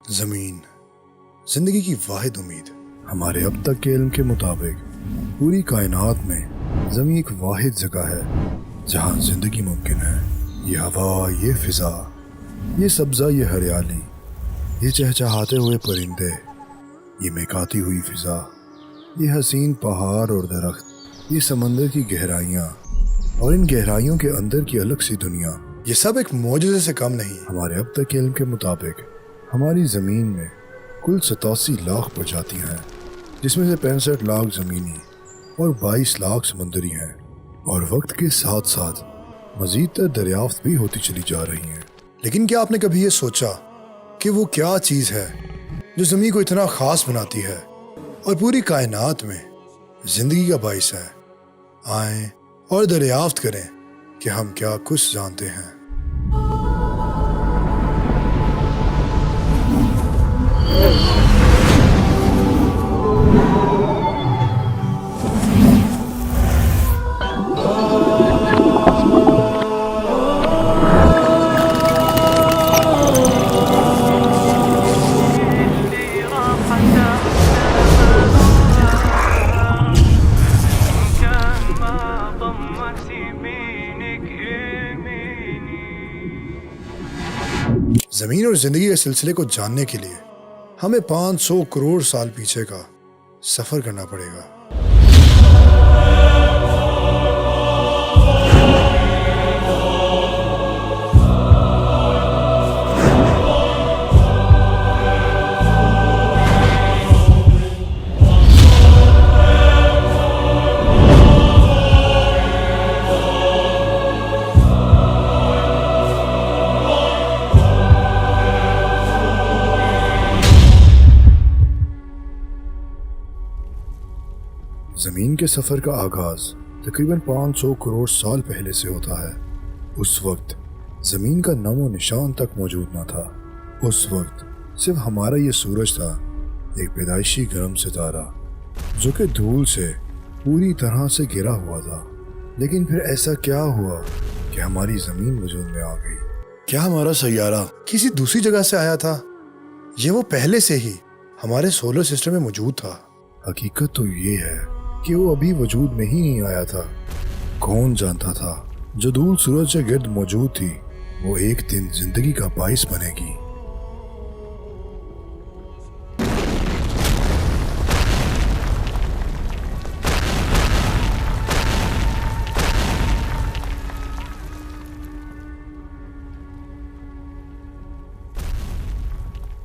زمین زندگی کی واحد امید۔ ہمارے اب تک کے علم کے مطابق پوری کائنات میں زمین ایک واحد جگہ ہے جہاں زندگی ممکن ہے۔ یہ ہوا، یہ فضا، یہ سبزہ، یہ ہریالی، یہ چہچہاتے ہوئے پرندے، یہ مہکاتی ہوئی فضا، یہ حسین پہاڑ اور درخت، یہ سمندر کی گہرائیاں اور ان گہرائیوں کے اندر کی الگ سی دنیا، یہ سب ایک معجزے سے کم نہیں۔ ہمارے اب تک کے علم کے مطابق ہماری زمین میں کل 87 لاکھ پرجاتیاں ہیں، جس میں سے 65 لاکھ زمینی اور 22 لاکھ سمندری ہیں، اور وقت کے ساتھ ساتھ مزید تر دریافت بھی ہوتی چلی جا رہی ہیں۔ لیکن کیا آپ نے کبھی یہ سوچا کہ وہ کیا چیز ہے جو زمین کو اتنا خاص بناتی ہے اور پوری کائنات میں زندگی کا باعث ہے؟ آئیں اور دریافت کریں کہ ہم کیا کچھ جانتے ہیں۔ زمین اور زندگی کے سلسلے کو جاننے کے لیے ہمیں 500 کروڑ سال پیچھے کا سفر کرنا پڑے گا۔ زمین کے سفر کا آغاز تقریباً 500 کروڑ سال پہلے سے ہوتا ہے۔ اس وقت زمین کا نام و نشان تک موجود نہ تھا۔ اس وقت صرف ہمارا یہ سورج تھا، ایک پیدائشی گرم ستارہ جو کہ دھول سے پوری طرح سے گھرا ہوا تھا۔ لیکن پھر ایسا کیا ہوا کہ ہماری زمین وجود میں آ گئی؟ کیا ہمارا سیارہ کسی دوسری جگہ سے آیا تھا، یہ وہ پہلے سے ہی ہمارے سولر سسٹم میں موجود تھا؟ حقیقت تو یہ ہے کہ وہ ابھی وجود میں ہی نہیں آیا تھا۔ کون جانتا تھا جو دھول سورج کے گرد موجود تھی وہ ایک دن زندگی کا باعث بنے گی۔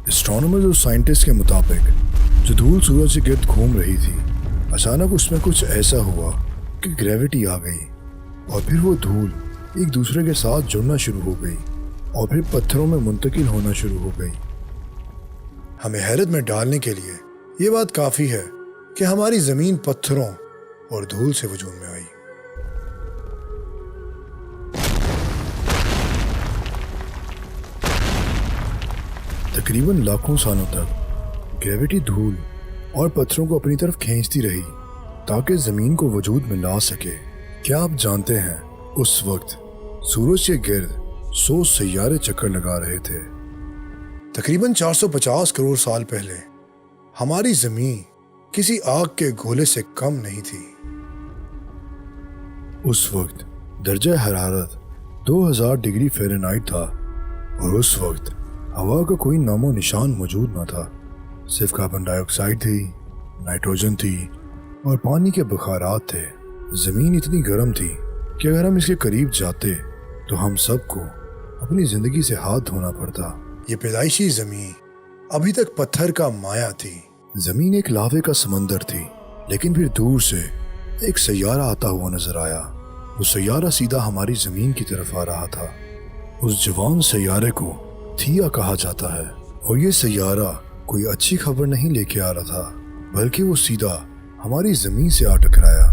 اسٹرانومرز اور سائنٹسٹ کے مطابق جو دھول سورج کے گرد گھوم رہی تھی، اچانک اس میں کچھ ایسا ہوا کہ گریوٹی آ گئی، اور پھر وہ دھول ایک دوسرے کے ساتھ جڑنا شروع ہو گئی اور پھر پتھروں میں منتقل ہونا شروع ہو گئی۔ ہمیں حیرت میں ڈالنے کے لیے یہ بات کافی ہے کہ ہماری زمین پتھروں اور دھول سے وجود میں آئی۔ تقریباً لاکھوں سالوں تک گریوٹی دھول اور پتھروں کو اپنی طرف کھینچتی رہی تاکہ زمین کو وجود میں لا سکے۔ کیا آپ جانتے ہیں اس وقت سورج کے گرد 100 سیارے چکر لگا رہے تھے؟ تقریباً 450 کروڑ سال پہلے ہماری زمین کسی آگ کے گولے سے کم نہیں تھی۔ اس وقت درجہ حرارت 2000 ڈگری فahrenheit تھا، اور اس وقت ہوا کا کوئی نام و نشان موجود نہ تھا۔ صرف کاربن ڈائی آکسائڈ تھی، نائٹروجن تھی اور پانی کے بخارات تھے۔ زمین اتنی گرم تھی کہ اگر ہم اس کے قریب جاتے تو ہم سب کو اپنی زندگی سے ہاتھ دھونا پڑتا۔ یہ پیدائشی زمین ابھی تک پتھر کا مایا تھی۔ زمین ایک لاوے کا سمندر تھی، لیکن پھر دور سے ایک سیارہ آتا ہوا نظر آیا۔ وہ سیارہ سیدھا ہماری زمین کی طرف آ رہا تھا۔ اس جوان سیارے کو تھیا کہا جاتا ہے، اور یہ سیارہ کوئی اچھی خبر نہیں لے کے آ رہا تھا، بلکہ وہ سیدھا ہماری زمین سے آ ٹکرایا۔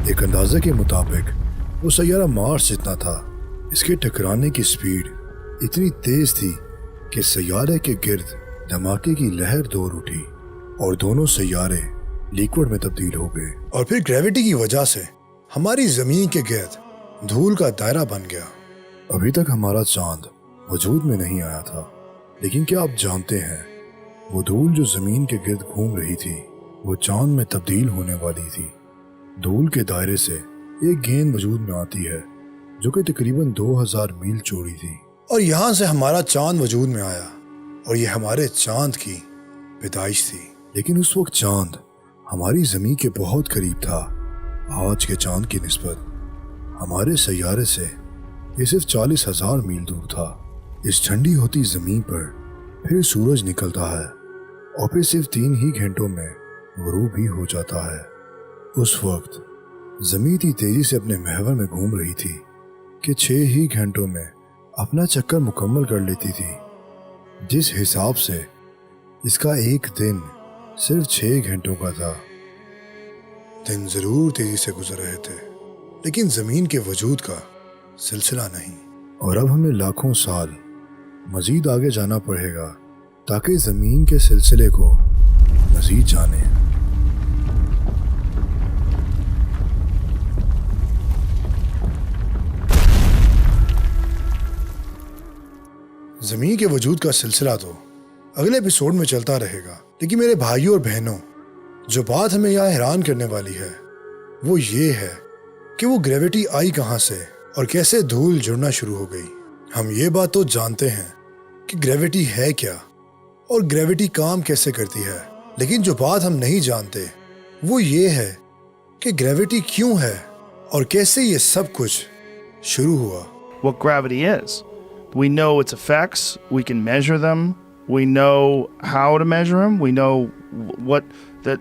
ایک اندازے کے مطابق وہ سیارہ مارس جتنا تھا۔ اس کے ٹکرانے کی سپیڈ اتنی تیز تھی کہ سیارے کے گرد دھماکے کی لہر دور اٹھی اور دونوں سیارے لیکوڈ میں تبدیل ہو گئے، اور پھر گریوٹی کی وجہ سے ہماری زمین کے گرد دھول کا دائرہ بن گیا۔ ابھی تک ہمارا چاند وجود میں نہیں آیا تھا، لیکن کیا آپ جانتے ہیں وہ دھول جو زمین کے گرد گھوم رہی تھی وہ چاند میں تبدیل ہونے والی تھی۔ دھول کے دائرے سے ایک گیند وجود میں آتی ہے جو کہ تقریباً 2000 میل چوڑی تھی، اور یہاں سے ہمارا چاند وجود میں آیا، اور یہ ہمارے چاند کی پیدائش تھی۔ لیکن اس وقت چاند ہماری زمین کے بہت قریب تھا۔ آج کے چاند کی نسبت ہمارے سیارے سے یہ صرف 40,000 میل دور تھا۔ اس ٹھنڈی ہوتی زمین پر پھر سورج نکلتا ہے اور پھر صرف 3 ہی گھنٹوں میں غروب بھی ہو جاتا ہے۔ اس وقت زمین اتنی تیزی سے اپنے محور میں گھوم رہی تھی کہ 6 ہی گھنٹوں میں اپنا چکر مکمل کر لیتی تھی۔ جس حساب سے اس کا ایک دن صرف 6 گھنٹوں کا تھا۔ دن ضرور تیزی سے گزر رہے تھے، لیکن زمین کے وجود کا سلسلہ نہیں، اور اب ہمیں لاکھوں سال مزید آگے جانا پڑے گا تاکہ زمین کے سلسلے کو مزید جانیں۔ زمین کے وجود کا سلسلہ تو اگلے ایپیسوڈ میں چلتا رہے گا، لیکن میرے بھائیوں اور بہنوں، جو بات ہمیں یہاں حیران کرنے والی ہے وہ یہ ہے کہ وہ گریوٹی آئی کہاں سے اور کیسے دھول جڑنا شروع ہو گئی۔ ہم یہ بات تو جانتے ہیں کہ گریوٹی ہے کیا اور گریوٹی کام کیسے کرتی ہے، لیکن جو بات ہم نہیں جانتے وہ یہ ہے کہ گریوٹی کیوں ہے اور کیسے یہ سب کچھ شروع ہوا۔ What gravity is. We know its effects, we can measure them, we know how to measure them, we know what the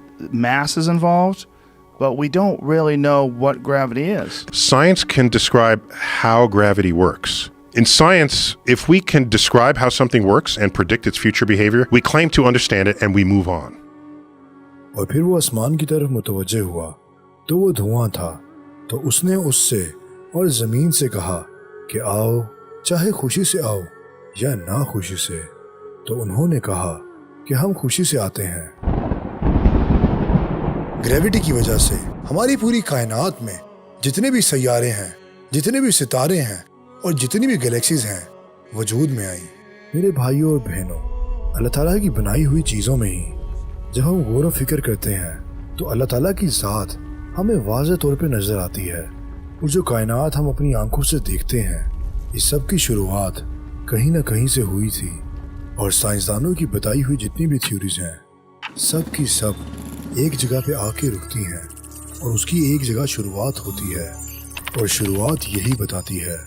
mass is involved, but we don't really know what gravity is. Science can describe how gravity works. In science, if we can describe how something works and predict its future behavior, we claim to understand it and we move on. اور پھر وہ آسمان کی طرف متوجہ ہوا تو وہ دھواں تھا، تو اس نے اس سے اور زمین سے کہا کہ آؤ، چاہے خوشی سے آؤ یا نہ خوشی سے۔ تو انہوں نے کہا کہ ہم خوشی سے آتے ہیں۔ گریوٹی کی وجہ سے ہماری پوری کائنات میں جتنے بھی سیارے ہیں، جتنے بھی ستارے ہیں اور جتنی بھی گلیکسیز ہیں وجود میں آئیں۔ میرے بھائیوں اور بہنوں، اللہ تعالیٰ کی بنائی ہوئی چیزوں میں ہی جب ہم غور و فکر کرتے ہیں تو اللہ تعالیٰ کی ذات ہمیں واضح طور پہ نظر آتی ہے، اور جو کائنات ہم اپنی آنکھوں سے دیکھتے ہیں اس سب کی شروعات کہیں نہ کہیں سے ہوئی تھی، اور سائنسدانوں کی بتائی ہوئی جتنی بھی تھیوریز ہیں سب کی سب ایک جگہ پہ آ کے رکتی ہیں، اور اس کی ایک جگہ شروعات ہوتی ہے، اور شروعات یہی بتاتی ہے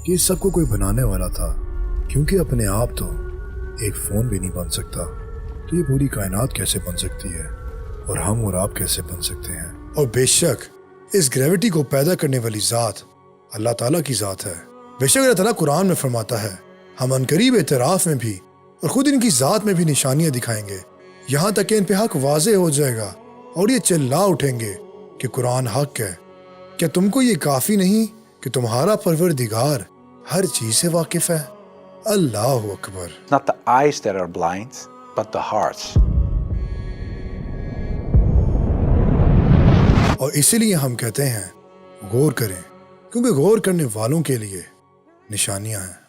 کہ اس سب کو کوئی بنانے والا تھا، کیونکہ اپنے آپ تو ایک فون بھی نہیں بن سکتا، تو یہ پوری کائنات کیسے بن سکتی ہے، اور ہم اور آپ کیسے بن سکتے ہیں؟ اور بے شک اس گریوٹی کو پیدا کرنے والی ذات اللہ تعالیٰ کی ذات ہے۔ بے شک اللہ تعالیٰ قرآن میں فرماتا ہے ہم عنقریب اعتراف میں بھی اور خود ان کی ذات میں بھی نشانیاں دکھائیں گے، یہاں تک کہ ان پہ حق واضح ہو جائے گا اور یہ چلا اٹھیں گے کہ قرآن حق ہے۔ کیا تم کو یہ کافی نہیں کہ تمہارا پروردگار ہر چیز سے واقف ہے؟ اللہ اکبر۔ Not the eyes that are blind, but the hearts. اور اسی لیے ہم کہتے ہیں غور کریں، کیونکہ غور کرنے والوں کے لیے نشانیاں ہیں۔